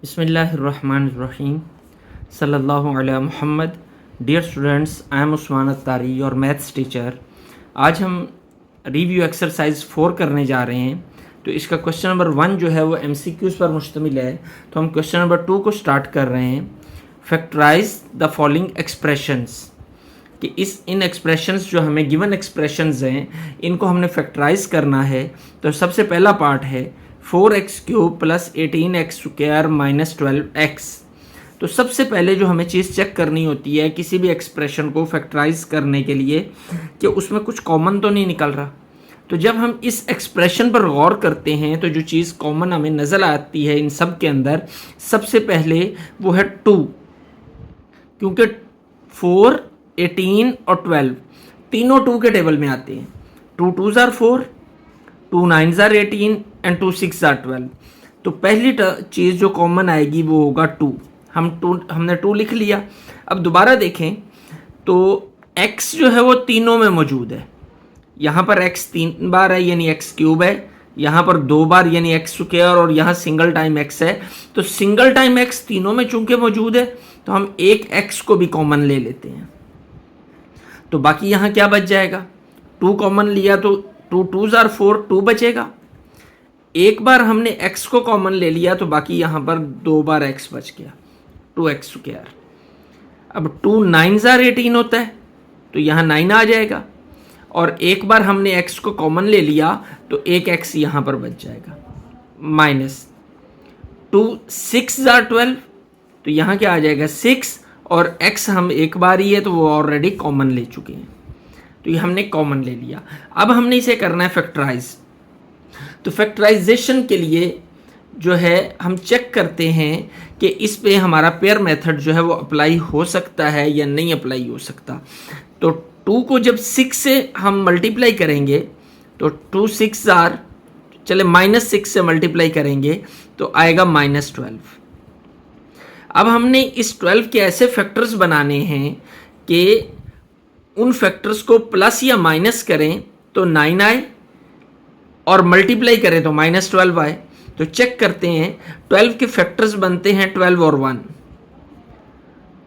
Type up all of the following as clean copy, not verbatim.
बिस्मिल्लाहिर्रहमानिर्रहीम सल्लल्लाहु अलैहि मुहम्मद। Dear students, I am Usman Attari, your maths teacher. आज हम रिव्यू एक्सरसाइज 4 करने जा रहे हैं। तो इसका क्वेश्चन नंबर 1 जो है वो MCQs पर मुश्तमिल है। तो हम क्वेश्चन नंबर 2 को स्टार्ट कर रहे हैं। फैक्टराइज द फॉलोइंग एक्सप्रेशंस, कि इन एक्सप्रेशंस जो हमें गिवन एक्सप्रेशंस हैं इनको हमने फैक्टराइज करना है। तो सबसे पहला पार्ट है 4x³ + 18x² - 12x। तो सबसे पहले जो हमें चीज़ चेक करनी होती है किसी भी एक्सप्रेशन को फैक्टराइज करने के लिए कि उसमें कुछ कॉमन तो नहीं निकल रहा। तो जब हम इस एक्सप्रेशन पर गौर करते हैं तो जो चीज़ कॉमन हमें नज़र आती है इन सब के अंदर, सबसे पहले वो है 2, क्योंकि 4, 18 और 12 तीनों 2 के टेबल में आते हैं। 2 2s are 4, 2 9s are 18 and 2 6s are 12। तो पहली चीज़ जो कॉमन आएगी वो होगा 2। हमने 2 लिख लिया। अब दोबारा देखें तो x जो है वो तीनों में मौजूद है। यहाँ पर x 3 बार है यानी x³ है, यहाँ पर 2 बार यानी x² और यहाँ सिंगल टाइम x है। तो सिंगल टाइम x तीनों में चूंकि मौजूद है तो हम एक x को भी कॉमन ले लेते हैं। तो बाकी यहाँ क्या बच जाएगा, 2 कॉमन लिया तो 2 2s are 4, 2 बचेगा। एक बार हमने x को कॉमन ले लिया तो बाकी यहाँ पर 2 बार x बच गया, 2x²। अब 2 9s are 18 होता है तो यहाँ 9 आ जाएगा, और एक बार हमने x को कॉमन ले लिया तो एक x यहाँ पर बच जाएगा। माइनस 2 6s are 12 तो यहाँ क्या आ जाएगा 6, और x हम एक बार ही है तो वो ऑलरेडी कॉमन ले चुके हैं, तो ये हमने कॉमन ले लिया। अब हमने इसे करना है फैक्टराइज। तो फैक्टराइजेशन के लिए जो है हम चेक करते हैं कि इस पे हमारा पेयर मेथड जो है वो अप्लाई हो सकता है या नहीं अप्लाई हो सकता। तो 2 को जब 6 से हम मल्टीप्लाई करेंगे तो 2 6 आर चले -6 से मल्टीप्लाई करेंगे तो आएगा -12। अब हमने इस 12 के ऐसे फैक्टर्स बनाने हैं कि उन फैक्टर्स को प्लस या माइनस करें तो 9 आए और मल्टीप्लाई करें तो -12 आए। तो चेक करते हैं 12 के फैक्टर्स बनते हैं 12 और 1।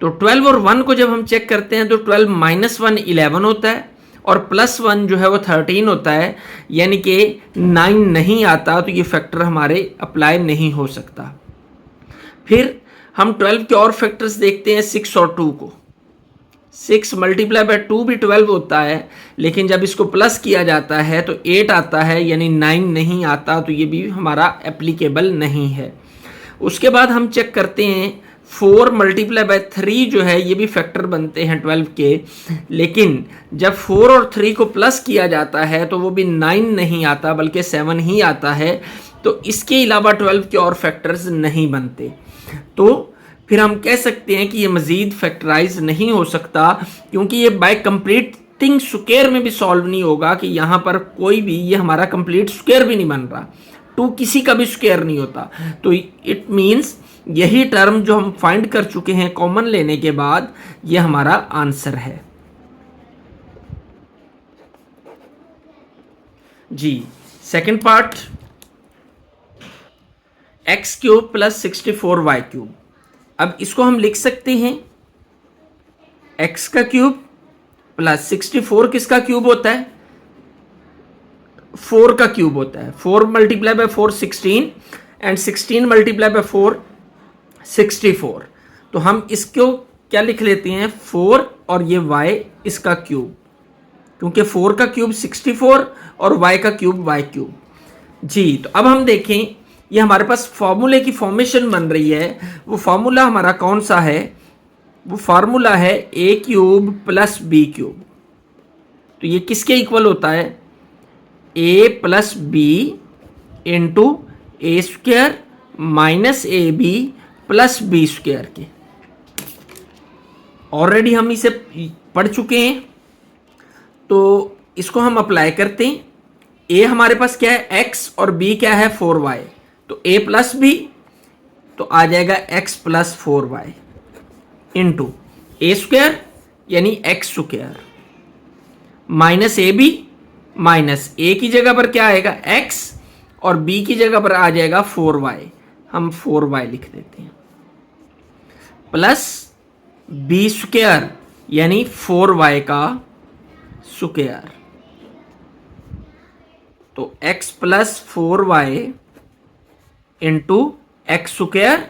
तो 12 और 1 को जब हम चेक करते हैं तो 12 - 1 11 होता है और +1 जो है वो 13 होता है, यानी कि 9 नहीं आता, तो ये फैक्टर हमारे अप्लाई नहीं हो सकता। फिर हम 12 के और फैक्टर्स देखते हैं 6 और 2 को। 6 × 2 भी 12 होता है, लेकिन जब इसको प्लस किया जाता है तो 8 आता है, यानी 9 नहीं आता, तो ये भी हमारा एप्लीकेबल नहीं है। उसके बाद हम चेक करते हैं 4 × 3 जो है ये भी फैक्टर बनते हैं 12 के, लेकिन जब 4 और 3 को प्लस किया जाता है तो वो भी 9 नहीं आता बल्कि 7 ही आता है। तो इसके अलावा 12 के और फैक्टर्स नहीं बनते। तो फिर हम कह सकते हैं कि ये मज़ीद फैक्टराइज नहीं हो सकता, क्योंकि ये बाय कंप्लीटिंग स्क्वायर में भी सॉल्व नहीं होगा कि यहाँ पर कोई भी ये हमारा कंप्लीट स्क्वायर भी नहीं बन रहा, 2 किसी का भी स्क्वायर नहीं होता। तो इट मीन्स यही टर्म जो हम फाइंड कर चुके हैं कॉमन लेने के बाद, ये हमारा आंसर है जी। Second part, x³ + 64y³। अब इसको हम लिख सकते हैं x का क्यूब प्लस 64 किसका क्यूब होता है, 4 का क्यूब होता है। 4 × 4 16 एंड 16 × 4 64। तो हम इसको क्या लिख लेते हैं 4 और ये y इसका क्यूब, क्योंकि 4 का क्यूब 64 और y का क्यूब y³ जी। तो अब हम देखें ये हमारे पास फॉर्मूले की फॉर्मेशन बन रही है। वो फॉर्मूला हमारा कौन सा है, वो फार्मूला है a³ + b³। तो ये किसके इक्वल होता है, a + b × a² - ab + b² के। ऑलरेडी हम इसे पढ़ चुके हैं, तो इसको हम अप्लाई करते हैं। a हमारे पास क्या है x और b क्या है 4y, तो a + b तो आ जाएगा x + 4y × a² यानी x² -ab - a की जगह पर क्या आएगा x और b की जगह पर आ जाएगा 4y। हम 4y लिख देते हैं प्लस बी स्क्वायर यानी 4y का स्क्वायर। तो x plus 4y into x square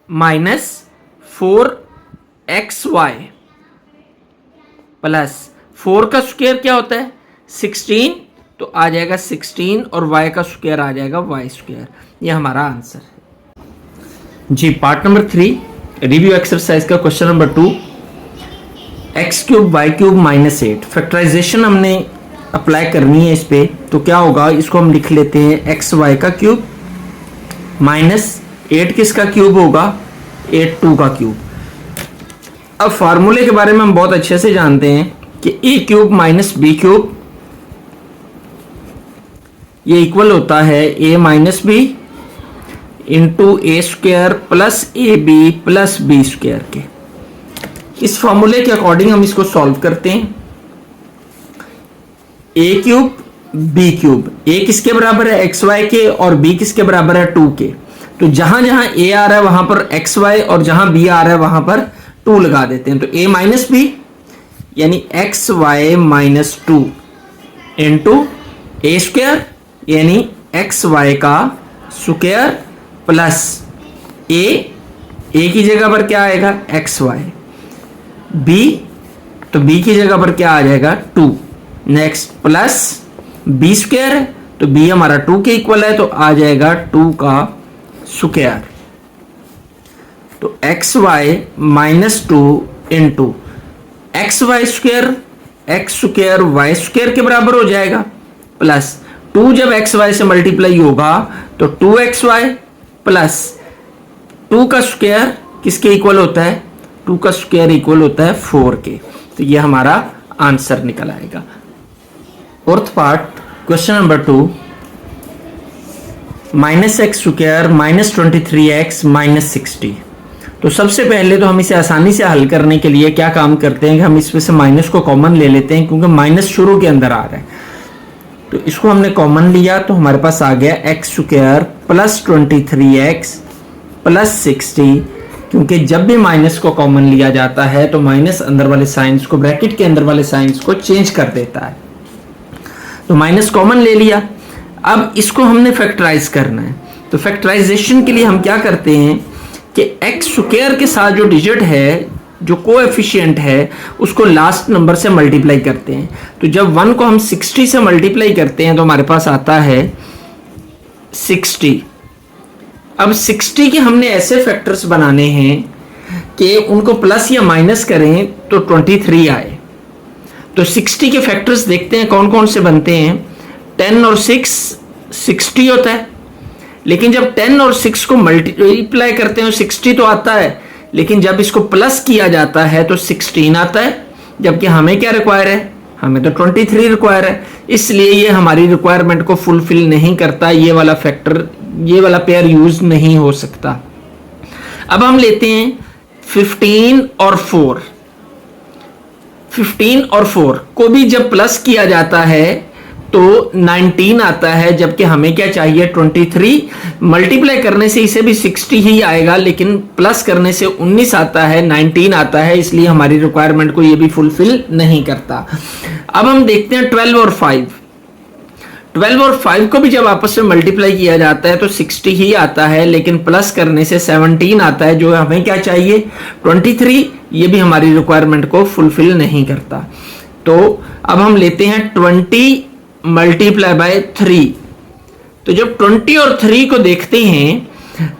minus 4xy plus 4 का स्क्वायर क्या होता है 16, तो आ जाएगा 16 और y का स्क्वायर आ जाएगा y स्क्वायर। ये हमारा आंसर है जी। पार्ट नंबर 3 रिव्यू एक्सरसाइज का question number 2, x cube y cube minus 8। Factorisation हमने अप्लाई करनी है इस पे, तो क्या होगा, इसको हम लिख लेते हैं एक्स वाई का क्यूब माइनस 8 किसका क्यूब होगा 8 2 का क्यूब। अब फार्मूले के बारे में हम बहुत अच्छे से जानते हैं कि a cube minus b cube ये इक्वल होता है a minus b into a square plus a b plus b square के। इस फॉर्मूले के अकॉर्डिंग हम इसको सॉल्व करते हैं। ए क्यूब बी क्यूब, ए किसके बराबर है एक्स वाई के और बी किसके बराबर है 2 के। तो जहां जहां ए आ रहा है वहां पर एक्स वाई और जहां बी आ रहा है वहां पर 2 लगा देते हैं। तो ए माइनस बी यानी x y minus 2 into a square यानी एक्स वाई का स्क्वायर प्लस ए की जगह पर क्या आएगा एक्स वाई, बी तो बी की जगह पर क्या आ जाएगा 2, नेक्स्ट प्लस बी स्क्वायर है तो बी हमारा 2 के इक्वल है तो आ जाएगा 2 का स्क्वायर। तो x y minus 2 into x y square y square के बराबर हो जाएगा प्लस 2 जब एक्स वाई से मल्टीप्लाई होगा तो 2xy प्लस 2 का स्क्वायर किसके इक्वल होता है 2 का स्क्वायर इक्वल होता है 4 के। तो ये हमारा आंसर निकल आएगा। Fourth part question number 2, minus x square minus 23x minus 60। तो सबसे पहले तो हम इसे आसानी से हल करने के लिए क्या काम करते हैं कि हम इसमें से माइनस को कॉमन ले लेते हैं, क्योंकि माइनस शुरू के अंदर आ रहा है। तो इसको हमने कॉमन लिया तो हमारे पास आ गया x square plus 23x plus 60। क्योंकि जब भी माइनस को कॉमन लिया जाता है तो माइनस अंदर वाले साइंस को, ब्रैकेट के अंदर वाले साइंस को चेंज कर देता है। तो माइनस कॉमन ले लिया, अब इसको हमने फैक्टराइज करना है। तो फैक्टराइजेशन के लिए हम क्या करते हैं कि एक्स स्क्वायर के साथ जो डिजिट है, जो कोएफिशिएंट है, उसको लास्ट नंबर से मल्टीप्लाई करते हैं। तो जब 1 को हम 60 से मल्टीप्लाई करते हैं तो हमारे पास आता है 60। अब 60 के हमने ऐसे फैक्टर्स बनाने हैं कि उनको प्लस या माइनस करें तो 23 आए। तो 60 के फैक्टर्स देखते हैं कौन कौन से बनते हैं। 10 और 6 60 होता है, लेकिन जब 10 और 6 को मल्टीप्लाई करते हैं 60 तो आता है, लेकिन जब इसको प्लस किया जाता है तो 16 आता है। जबकि हमें क्या रिक्वायर है, हमें तो 23 रिक्वायर है, इसलिए ये हमारी रिक्वायरमेंट को फुलफिल नहीं करता। ये वाला फैक्टर, ये वाला पेयर यूज नहीं हो सकता। अब हम लेते हैं 15 और 4। 15 और 4 को भी जब प्लस किया जाता है तो 19 आता है, जबकि हमें क्या चाहिए 23। मल्टीप्लाई करने से इसे भी 60 ही आएगा, लेकिन प्लस करने से 19 आता है, 19 आता है, इसलिए हमारी रिक्वायरमेंट को ये भी फुलफिल नहीं करता। अब हम देखते हैं 12 और 5। 12 और 5 को भी जब आपस में मल्टीप्लाई किया जाता है तो 60 ही आता है, लेकिन प्लस करने से 17 आता है, जो हमें क्या चाहिए 23। ये भी हमारी रिक्वायरमेंट को फुलफिल नहीं करता। तो अब हम लेते हैं 20 मल्टीप्लाई बाय 3। तो जब 20 और 3 को देखते हैं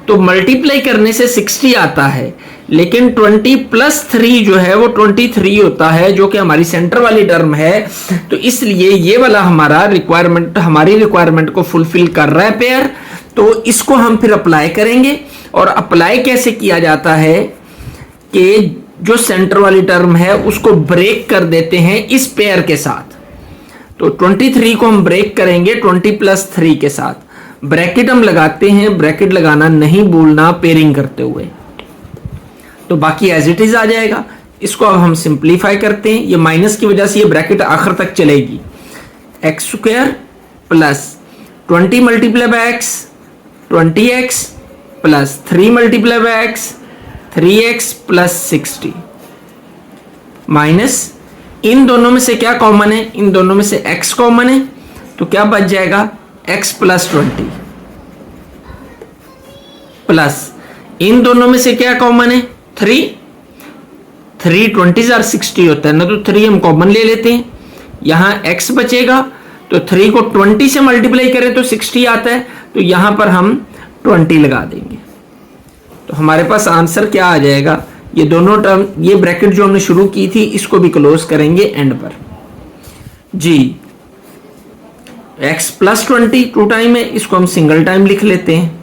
तो मल्टीप्लाई करने से 60 आता है, लेकिन 20 प्लस 3 जो है वो 23 होता है, जो कि हमारी सेंटर वाली टर्म है। तो इसलिए ये वाला हमारी रिक्वायरमेंट को फुलफिल कर रहा है पेयर। तो इसको हम फिर अप्लाई करेंगे, और अप्लाई कैसे किया जाता है कि जो सेंटर वाली टर्म है उसको ब्रेक कर देते हैं इस पेयर के साथ। तो 23 को हम ब्रेक करेंगे 20 प्लस 3 के साथ। ब्रैकेट हम लगाते हैं, ब्रैकेट लगाना नहीं भूलना पेयरिंग करते हुए। तो बाकी एज इट इज आ जाएगा। इसको अब हम सिंप्लीफाई करते हैं। ये माइनस की वजह से ये ब्रैकेट आखिर तक चलेगी। X square plus 20 multiply by x 20x plus 3 multiply by x 3x plus 60 minus इन दोनों में से क्या कॉमन है, इन दोनों में से x कॉमन है तो क्या बच जाएगा x प्लस 20 प्लस इन दोनों में से क्या कॉमन है 3 20 60 होता है ना, तो 3 हम कॉमन ले लेते हैं, यहां x बचेगा तो 3 को 20 से मल्टीप्लाई करें तो 60 आता है, तो यहां पर हम 20 लगा देंगे तो हमारे पास आंसर क्या आ जाएगा। ये दोनों टर्म, ये ब्रैकेट जो हमने शुरू की थी इसको भी क्लोज करेंगे एंड पर जी। x प्लस 20 टू टाइम है, इसको हम सिंगल टाइम लिख लेते हैं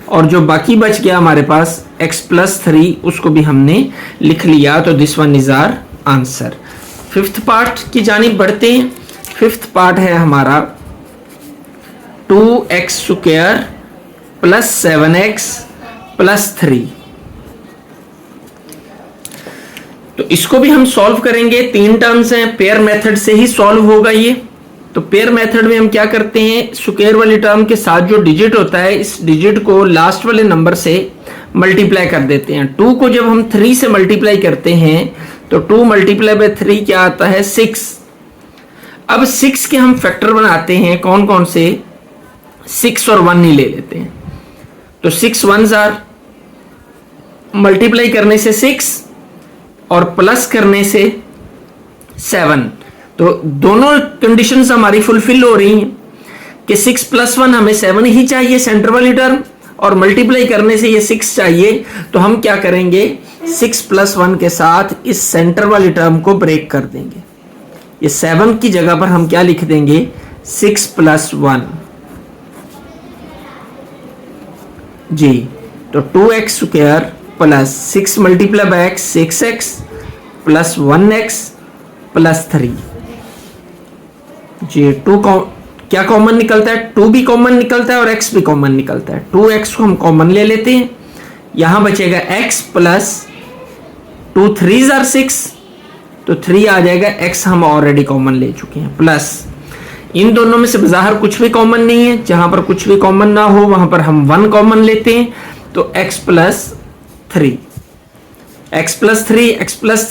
और जो बाकी बच गया हमारे पास x प्लस 3 उसको भी हमने लिख लिया, तो this one is our answer. Fifth part की जानिब बढ़ते हैं। फिफ्थ पार्ट है हमारा 2x square plus 7x plus 3। तो इसको भी हम सॉल्व करेंगे, 3 टर्म्स हैं, पेयर मेथड से ही सॉल्व होगा ये। तो पेयर मेथड में हम क्या करते हैं, स्क्वायर वाली टर्म के साथ जो डिजिट होता है इस डिजिट को लास्ट वाले नंबर से मल्टीप्लाई कर देते हैं। 2 को जब हम 3 से मल्टीप्लाई करते हैं तो 2 मल्टीप्लाई बाय 3 क्या आता है 6। अब 6 के हम फैक्टर बनाते हैं, कौन कौन से, 6 और 1 ही ले लेते हैं। तो 6 1s आर, मल्टीप्लाई करने से 6 और प्लस करने से 7, तो दोनों कंडीशंस हमारी फुलफिल हो रही हैं कि 6 प्लस 1 हमें 7 ही चाहिए सेंटर वाली टर्म और मल्टीप्लाई करने से ये 6 चाहिए। तो हम क्या करेंगे, 6 प्लस 1 के साथ इस सेंटर वाली टर्म को ब्रेक कर देंगे। ये 7 की जगह पर हम क्या लिख देंगे 6 प्लस 1 जी। तो 2x square plus 6 multiply by x 6x plus 1x plus 3 जी। 2 क्या कॉमन निकलता है, 2 भी कॉमन निकलता है और x भी कॉमन निकलता है। 2x को हम कॉमन ले लेते हैं, यहां बचेगा x प्लस 2 3s आर 6, तो 3 आ जाएगा, x हम ऑलरेडी कॉमन ले चुके हैं, प्लस इन दोनों में से बाहर कुछ भी कॉमन नहीं है, जहां पर कुछ भी कॉमन ना हो वहां पर हम 1 कॉमन लेते हैं, तो x plus 3 x plus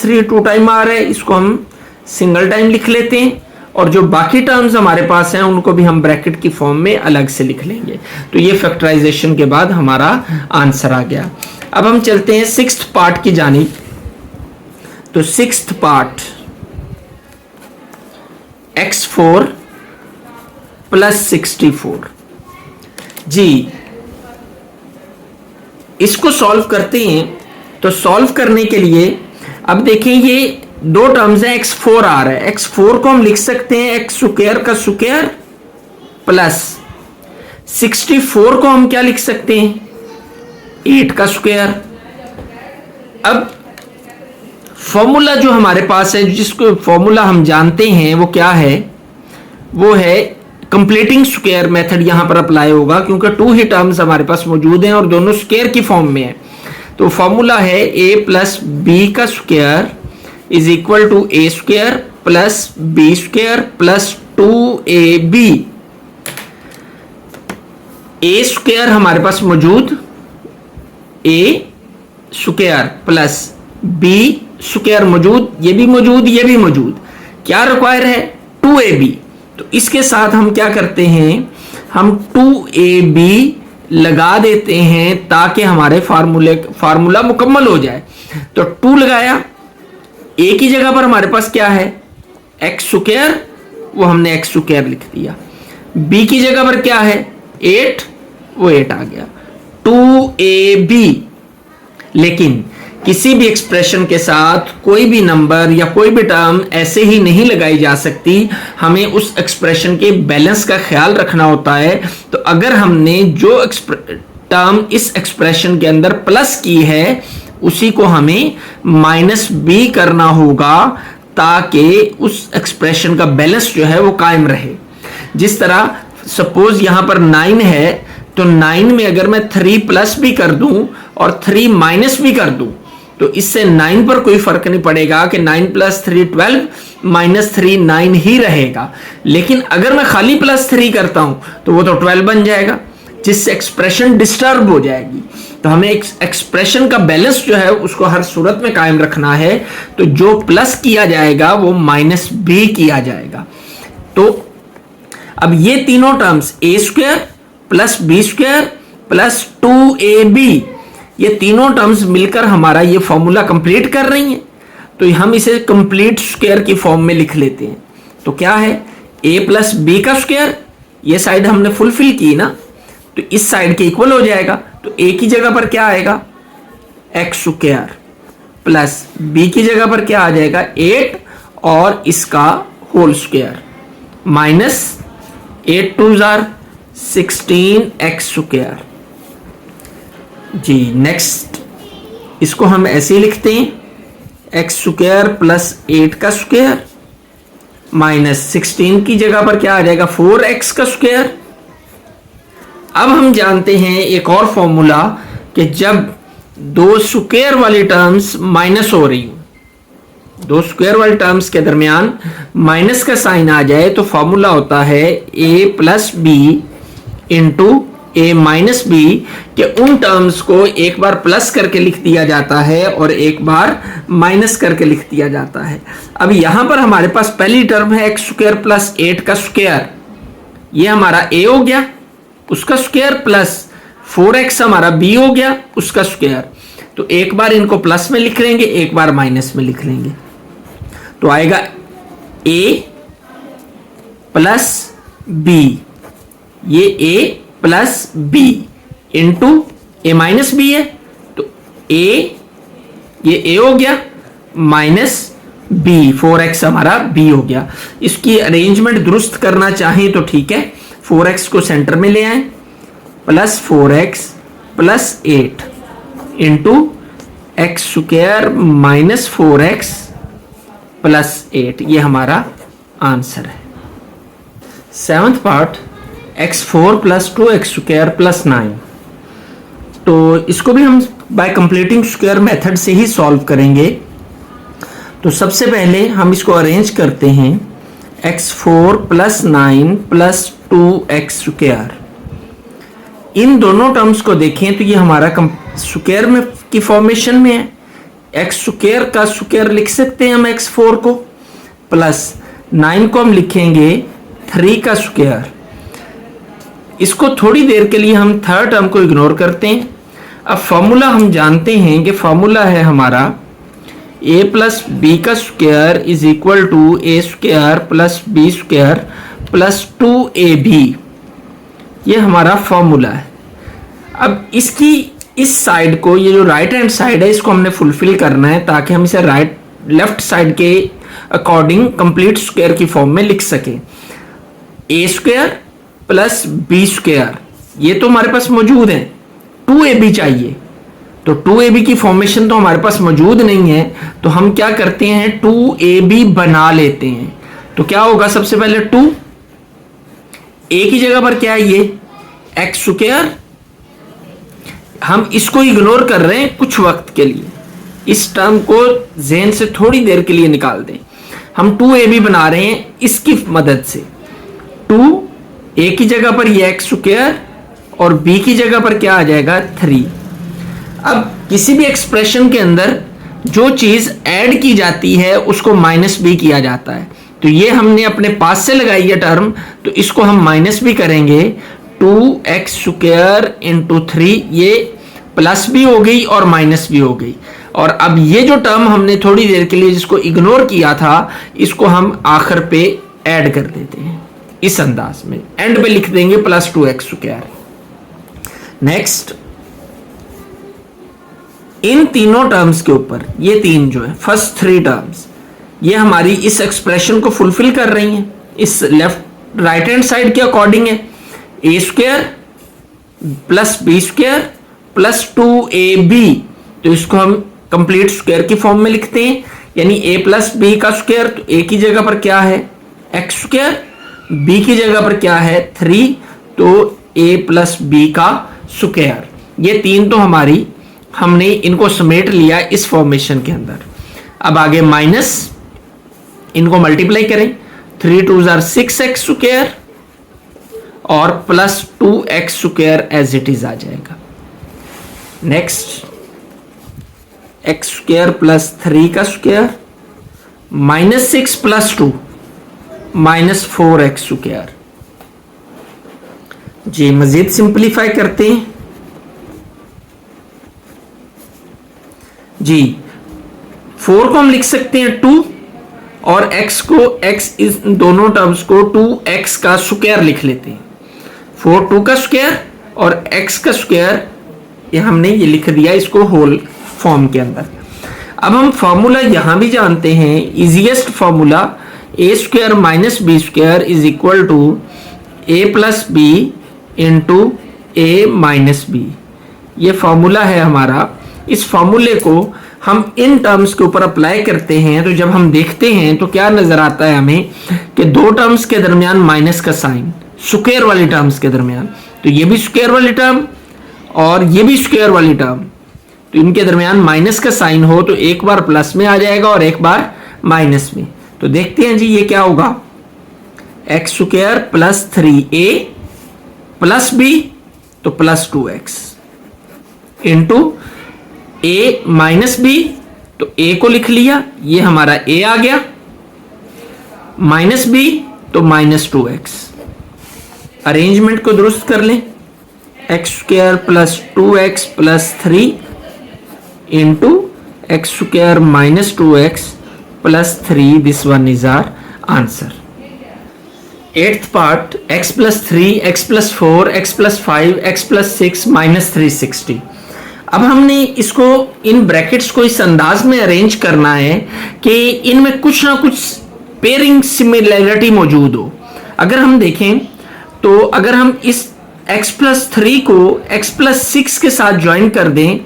3 two time आ रहा है, इसको हम सिंगल टाइम लिख लेते हैं और जो बाकी टर्म्स हमारे पास हैं उनको भी हम ब्रैकेट की फॉर्म में अलग से लिख लेंगे। तो ये फैक्टराइजेशन के बाद हमारा आंसर आ गया। अब हम चलते हैं सिक्स्थ पार्ट की जानिब। तो सिक्स्थ पार्ट x4 प्लस 64 जी। इसको सॉल्व करते हैं। तो सॉल्व करने के लिए अब देखें ये 2 टर्म्स है, x4 आ रहा है, x4 को हम लिख सकते हैं x स्क्वायर का स्क्वायर प्लस 64 को हम क्या लिख सकते हैं 8 का स्क्वायर। अब फॉर्मूला जो हमारे पास है, जिसको फॉर्मूला हम जानते हैं वो क्या है, वो है कंप्लीटिंग स्क्वायर मेथड यहां पर अप्लाई होगा क्योंकि 2 ही टर्म्स हमारे पास मौजूद हैं और दोनों स्क्वायर की फॉर्म में है। तो फॉर्मूला है a प्लस बी का square is equal to a square plus b square plus 2ab। A square हमारे पास मौजूद, a square plus b square मौजूद, ये भी मौजूद, ये भी मौजूद। क्या रिक्वायर है 2ab। तो इसके साथ हम क्या करते हैं, हम 2ab लगा देते हैं ताकि हमारे फार्मूला मुकम्मल हो जाए। तो 2 लगाया, a की जगह पर हमारे पास क्या है x स्क्वायर, वो हमने x स्क्वायर लिख दिया। b की जगह पर क्या है 8, वो 8 आ गया 2ab। लेकिन किसी भी एक्सप्रेशन के साथ कोई भी नंबर या कोई भी टर्म ऐसे ही नहीं लगाई जा सकती, हमें उस एक्सप्रेशन के बैलेंस का ख्याल रखना होता है। तो अगर हमने जो टर्म इस एक्सप्रेशन के अंदर प्लस की है उसी को हमें माइनस बी करना होगा ताकि उस एक्सप्रेशन का बैलेंस जो है वो कायम रहे। जिस तरह सपोज यहां पर 9 है, तो 9 में अगर मैं 3 प्लस भी कर दूं और 3 माइनस भी कर दूं तो इससे 9 पर कोई फर्क नहीं पड़ेगा कि 9 प्लस 3 12 माइनस 3 9 ही रहेगा। लेकिन अगर मैं खाली प्लस 3 करता हूं तो वो तो 12 बन जाएगा। जिससे एक्सप्रेशन डिस्टर्ब हो जाएगी। तो हमें एक्सप्रेशन का बैलेंस जो है उसको हर सूरत में कायम रखना है। तो जो प्लस किया जाएगा वो माइनस बी किया जाएगा। तो अब ये तीनों terms a square plus b square plus 2ab, ये तीनों टर्म्स मिलकर हमारा ये फॉर्मूला कंप्लीट कर रही हैं। तो हम इसे कंप्लीट स्क्वायर की फॉर्म में लिख लेते हैं। तो क्या है, a प्लस बी का स्क्वायर, ये साइड हमने फुलफिल की ना, तो इस साइड के इक्वल हो जाएगा। तो a की जगह पर क्या आएगा, x स्क्वायर प्लस b की जगह पर क्या आ जाएगा 8 और इसका होल स्क्वायर माइनस 8 2 16x स्क्वायर। जी नेक्स्ट इसको हम ऐसे ही लिखते हैं x स्क्वायर प्लस 8 का स्क्वायर माइनस 16 की जगह पर क्या आ जाएगा 4x का स्क्वायर। अब हम जानते हैं एक और फॉर्मूला कि जब दो स्क्वायर वाली टर्म्स माइनस हो रही हो, दो स्क्वायर वाले टर्म्स के दरमियान माइनस का साइन आ जाए तो फॉर्मूला होता है a plus b into a minus b, के उन टर्म्स को एक बार प्लस करके लिख दिया जाता है और एक बार माइनस करके लिख दिया जाता है। अब यहां पर हमारे पास पहली टर्म है एक्स स्क्वायर प्लस 8 का स्क्वायर, ये हमारा a हो गया उसका स्क्वायर प्लस 4x हमारा b हो गया उसका स्क्वायर। तो एक बार इनको प्लस में लिख लेंगे, एक बार माइनस में लिख लेंगे। तो आएगा a प्लस b, ये a plus b into a minus b है, तो a ये a हो गया माइनस b, 4x हमारा b हो गया। इसकी अरेंजमेंट दुरुस्त करना चाहें तो ठीक है, 4x को सेंटर में ले आए plus 4x plus 8 into x square minus 4x plus 8, ये हमारा आंसर है। 7th part x4 plus 2x square plus 9। तो इसको भी हम बाय कंप्लीटिंग स्क्वायर मेथड से ही सॉल्व करेंगे। तो सबसे पहले हम इसको अरेंज करते हैं x4 plus 9 plus 2x square. इन दोनों टर्म्स को देखें तो ये हमारा स्क्वायर में की फॉर्मेशन में है। एक्स स्क्वायर का स्क्वायर लिख सकते हैं हम x4 को, प्लस 9 को हम लिखेंगे 3 का स्क्वायर। इसको थोड़ी देर के लिए हम थर्ड टर्म को इग्नोर करते हैं। अब फॉर्मूला हम जानते हैं कि फॉर्मूला है हमारा a प्लस बी का square is equal to a square plus b square plus 2ab, ये हमारा फॉर्मूला है। अब इसकी इस साइड को, ये जो राइट हैंड साइड है, इसको हमने फुलफिल करना है ताकि हम इसे लेफ्ट साइड के अकॉर्डिंग कंप्लीट स्क्वायर की फॉर्म में लिख सकें। ए स्क्वायर प्लस बी स्क्वायर ये तो हमारे पास मौजूद है, 2ab चाहिए, तो 2ab की फॉर्मेशन तो हमारे पास मौजूद नहीं है, तो हम क्या करते हैं 2ab बना लेते हैं। तो क्या होगा, सबसे पहले 2 a की जगह पर क्या है ये एक्स स्क्वायर, हम इसको इग्नोर कर रहे हैं कुछ वक्त के लिए, इस टर्म को ज़हन से थोड़ी देर के लिए निकाल दें। हम 2ab बना रहे हैं इसकी मदद से। 2a की जगह पर ये एक्स स्क्वायर और b की जगह पर क्या आ जाएगा 3। अब किसी भी एक्सप्रेशन के अंदर जो चीज ऐड की जाती है उसको माइनस b किया जाता है। तो ये हमने अपने पास से लगाई है टर्म, तो इसको हम माइनस भी करेंगे। 2x स्क्वायर इंटू 3, ये प्लस भी हो गई और माइनस भी हो गई। और अब ये जो टर्म हमने थोड़ी देर के लिए जिसको इग्नोर किया था, इसको हम आखिर पे ऐड कर देते हैं। इस अंदाज में एंड पे लिख देंगे प्लस 2x स्क्वायर। नेक्स्ट, इन तीनों टर्म्स के ऊपर ये तीन जो है फर्स्ट 3 टर्म्स, ये हमारी इस एक्सप्रेशन को फुलफिल कर रही हैं। इस लेफ्ट राइट हैंड साइड के अकॉर्डिंग है a square plus b square plus 2ab, तो इसको हम कंप्लीट स्क्वायर की फॉर्म में लिखते हैं, यानी a प्लस बी का स्क्वायर। तो a की जगह पर क्या है एक्स स्क्वायर, b की जगह पर क्या है 3, तो a प्लस बी का स्क्वायर। ये तीन तो हमारी, हमने इनको समेट लिया इस फॉर्मेशन के अंदर। अब आगे माइनस, इनको मल्टीप्लाई करें, 3 2 6x स्क्वायर और plus 2x² as it is आ जाएगा। नेक्स्ट x² प्लस 3 का स्क्वायर -6 प्लस 2 -4x²। जी मजीद सिंप्लीफाई करते हैं। जी 4 को हम लिख सकते हैं 2 और x इस दोनों टर्म्स को 2x का स्क्वायर लिख लेते हैं। 4 2 का स्क्वायर और x का स्क्वायर ये हमने ये लिख दिया इसको होल फॉर्म के अंदर। अब हम फॉर्मूला यहां भी जानते हैं, easiest formula a² minus b² is equal to a plus b into a minus b। ये फॉर्मूला है हमारा। इस फॉर्मूले को हम इन टर्म्स के ऊपर अप्लाई करते हैं तो जब हम देखते हैं तो क्या नजर आता है हमें कि दो टर्म्स के दरमियान माइनस का साइन, स्क्वायर वाली टर्म्स के दरमियान, तो ये भी स्क्वायर वाली टर्म और ये भी स्क्वायर वाली टर्म, तो इनके दरमियान माइनस का साइन हो तो एक बार प्लस में आ जाएगा और एक बार माइनस में। तो देखते हैं जी ये क्या होगा, x² plus 3a plus b तो plus 2x into a minus b, तो a को लिख लिया, ये हमारा a आ गया, माइनस b तो माइनस 2x। अरेंजमेंट को दुरुस्त कर लें, x² plus 2x plus 3 into x² minus 2x plus 3, this one is our answer. 8th part x plus 3, x plus 4, x plus 5, x plus 6 minus 360। अब हमने इसको इन ब्रैकेट्स को इस अंदाज में अरेंज करना है कि इनमें कुछ ना कुछ पेयरिंग सिमिलैरिटी मौजूद हो। अगर हम देखें तो अगर हम इस x प्लस 3 को x प्लस 6 के साथ ज्वाइन कर दें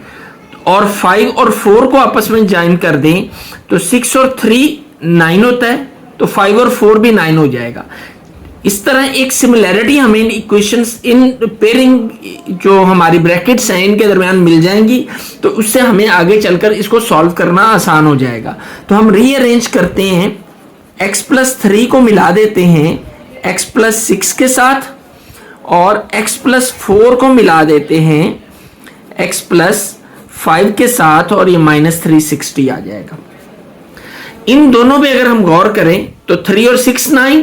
और 5 और 4 को आपस में ज्वाइन कर दें तो 6 और 3 9 होता है, तो 5 और 4 भी 9 हो जाएगा। इस तरह एक सिमिलैरिटी हमें इन इक्वेशंस, इन पेयरिंग जो हमारी ब्रैकेट्स हैं इनके दरमियान मिल जाएंगी, तो उससे हमें आगे चलकर इसको सॉल्व करना आसान हो जाएगा। तो हम रीअरेंज करते हैं, x प्लस 3 को मिला देते हैं x प्लस 6 के साथ और x प्लस 4 को मिला देते हैं x प्लस 5 के साथ और ये माइनस 360 आ जाएगा। इन दोनों पे अगर हम गौर करें तो 3 और 6 9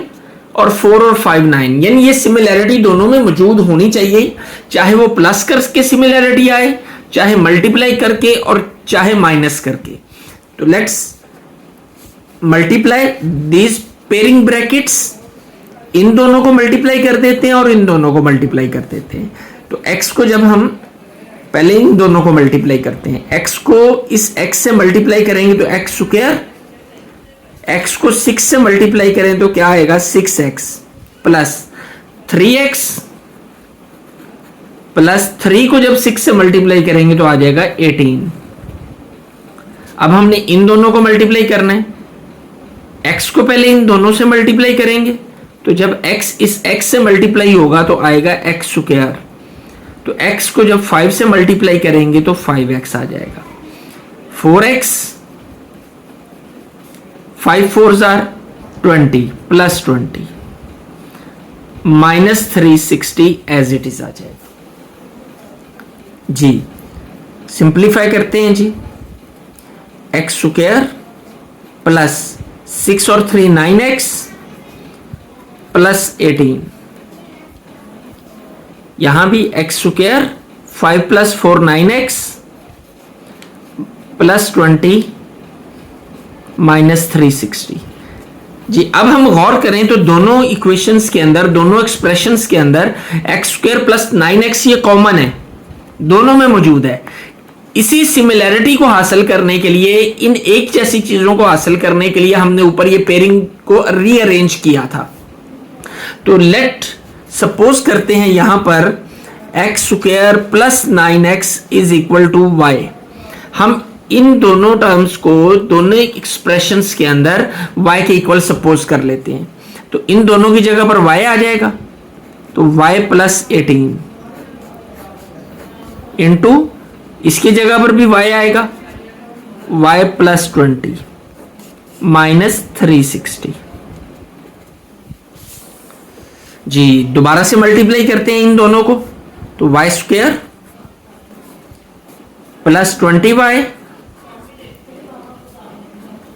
और 4 और 5 9, यानी ये सिमिलैरिटी दोनों में मौजूद होनी चाहिए, चाहे वो प्लस करके सिमिलैरिटी आए, चाहे मल्टीप्लाई करके और चाहे माइनस करके। तो let's multiply these pairing brackets, इन दोनों को मल्टीप्लाई कर देते हैं और इन दोनों को मल्टीप्लाई कर देते हैं। तो x को जब हम पहले इन दोनों को मल्टीप्लाई करते हैं, x को इस x से मल्टीप्लाई करेंगे तो x², x को 6 से मल्टीप्लाई करें तो क्या आएगा 6x प्लस 3x प्लस 3 को जब 6 से मल्टीप्लाई करेंगे तो आ जाएगा 18। अब हमने इन दोनों को मल्टीप्लाई करना है, x को पहले इन दोनों से मल्टीप्लाई करेंगे तो जब x इस x से मल्टीप्लाई होगा तो आएगा x², तो x को जब 5 से मल्टीप्लाई करेंगे तो 5x आ जाएगा, 4x 5 4s are 20 plus 20 minus 360 as it is आ जाएगा। जी सिंप्लीफाई करते हैं जी, x² प्लस 6 और 3 9x प्लस 18, यहां भी x² 5 plus 4 9x plus 20 minus 360। जी अब हम गौर करें तो दोनों इक्वेशंस के अंदर, दोनों एक्सप्रेशंस के अंदर x² प्लस 9x ये कॉमन है, दोनों में मौजूद है। इसी सिमिलैरिटी को हासिल करने के लिए, इन एक जैसी चीजों को हासिल करने के लिए हमने ऊपर ये पेयरिंग को रीअरेंज किया था। तो लेट सपोज करते हैं यहां पर x² plus 9x is equal to y। हम इन दोनों टर्म्स को दोनों एक्सप्रेशंस के अंदर y के इक्वल सपोज कर लेते हैं, तो इन दोनों की जगह पर y आ जाएगा, तो y प्लस 18 इंटू इसकी जगह पर भी y आएगा, y प्लस 20 माइनस 360। जी दोबारा से मल्टीप्लाई करते हैं इन दोनों को, तो y square plus 20y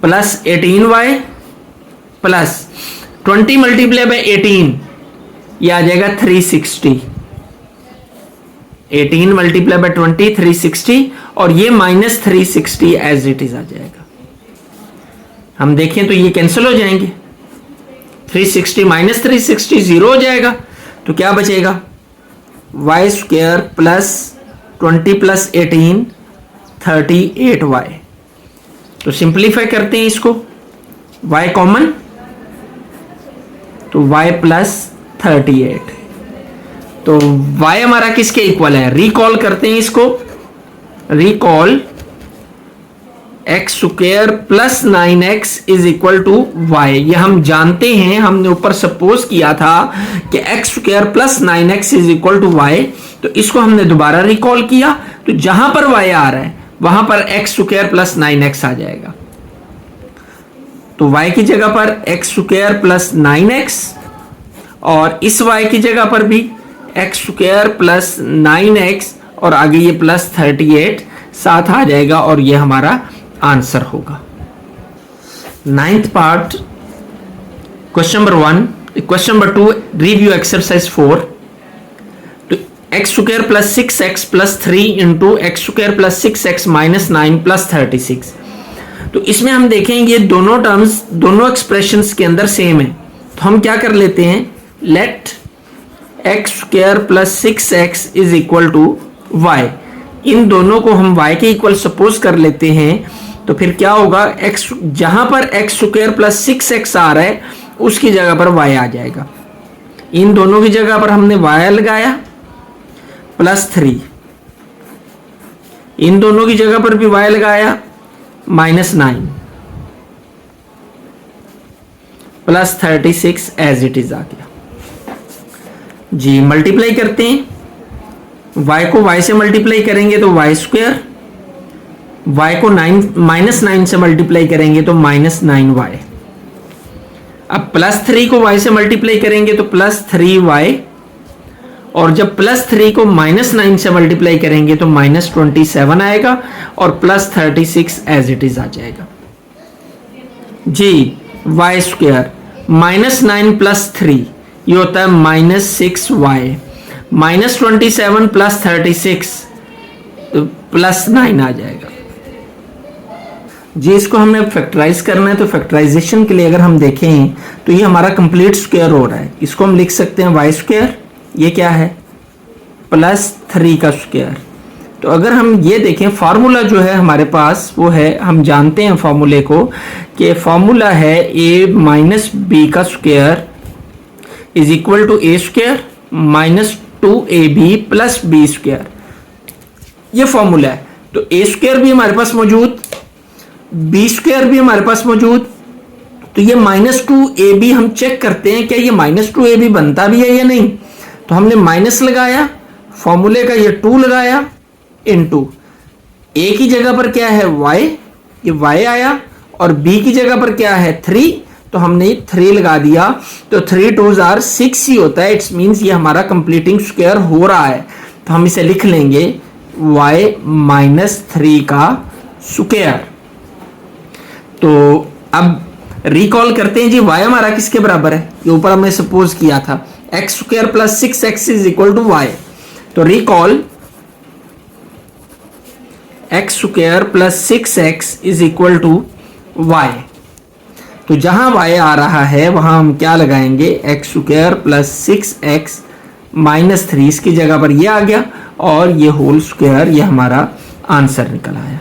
plus 18y plus 20 multiply by 18, ये आ जाएगा 360। 18 मल्टीप्लाई बाय 20 360, और ये माइनस 360 एज इट इज आ जाएगा। हम देखें तो ये कैंसिल हो जाएंगे, 360 माइनस 360 जीरो हो जाएगा, तो क्या बचेगा Y square plus 20 plus 18 38y। तो सिंप्लीफाई करते हैं इसको, y कॉमन, तो y प्लस 38, तो y हमारा किसके इक्वल है, रिकॉल करते हैं इसको, recall x square plus 9x is equal to y. ये हम जानते हैं, हमने ऊपर सपोज किया था कि x square plus 9x is equal to y, तो इसको हमने दोबारा रिकॉल किया, तो जहां पर y आ रहा है वहां पर एक्स स्क्वायर प्लस 9x आ जाएगा। तो y की जगह पर एक्स स्क्वायर प्लस 9x, और इस y की जगह पर भी एक्स स्क्वायर प्लस 9x, और आगे ये प्लस 38 साथ आ जाएगा, और ये हमारा आंसर होगा। 9th part, question number 1, question number 2, review exercise 4। तो x square plus 6x plus 3 into x square plus 6x minus 9 plus 36। तो इसमें हम देखेंगे दोनों टर्म्स, दोनों एक्सप्रेशंस के अंदर सेम है, तो हम क्या कर लेते हैं, let x square plus 6x is equal to y. इन दोनों को हम y के इक्वल सपोज कर लेते हैं, तो फिर क्या होगा, x जहां पर एक्स स्क्वायर प्लस 6x आ रहा है उसकी जगह पर y आ जाएगा। इन दोनों की जगह पर हमने y लगाया प्लस 3, इन दोनों की जगह पर भी y लगाया minus 9 plus 36 as it is आ गया। जी मल्टीप्लाई करते हैं, y को y से मल्टीप्लाई करेंगे तो वाई स्क्वायर, y को माइनस 9 से मल्टीप्लाई करेंगे तो माइनस 9y। अब प्लस 3 को y से मल्टीप्लाई करेंगे तो प्लस 3y, और जब प्लस 3 को माइनस 9 से मल्टीप्लाई करेंगे तो माइनस 27 आएगा, और प्लस 36 एज इट इज आ जाएगा। जी वाई स्क्वायर माइनस 9 प्लस 3 ये होता है माइनस 6y, माइनस 27 प्लस 36 तो प्लस 9 आ जाएगा। जी इसको हमने फैक्टराइज करना है, तो फैक्टराइजेशन के लिए अगर हम देखें तो ये हमारा कंप्लीट स्क्वायर हो रहा है, इसको हम लिख सकते हैं वाई स्क्वायर, ये क्या है प्लस 3 का स्क्वायर। तो अगर हम ये देखें फार्मूला जो है हमारे पास वो है, हम जानते हैं फार्मूले को, कि फार्मूला है a माइनस बी का square is equal to a square minus 2ab plus b square, ये फॉर्मूला है। तो ए स्क्वायर भी हमारे पास मौजूद, बी स्क्वायर भी हमारे पास मौजूद, तो ये माइनस 2ab हम चेक करते हैं क्या ये माइनस 2ab बनता भी है या नहीं। तो हमने माइनस लगाया, फॉर्मूले का ये 2 लगाया, इनटू ए की जगह पर क्या है y, ये y आया, और b की जगह पर क्या है 3, तो हमने 3 लगा दिया, तो 3 2s are 6 ही होता है। इट्स मीन्स ये हमारा कंप्लीटिंग स्क्वायर हो रहा है, तो हम इसे लिख लेंगे y माइनस 3 का स्क्वायर। तो अब रिकॉल करते हैं जी, y हमारा किसके बराबर है, ये ऊपर हमने सपोज किया था x square plus 6x is equal to y. तो recall x square plus 6x is equal to y. तो जहां y आ रहा है वहां हम क्या लगाएंगे, x square plus 6x minus 3, इसकी जगह पर ये आ गया, और ये होल स्क्वायर, ये हमारा आंसर निकल आया।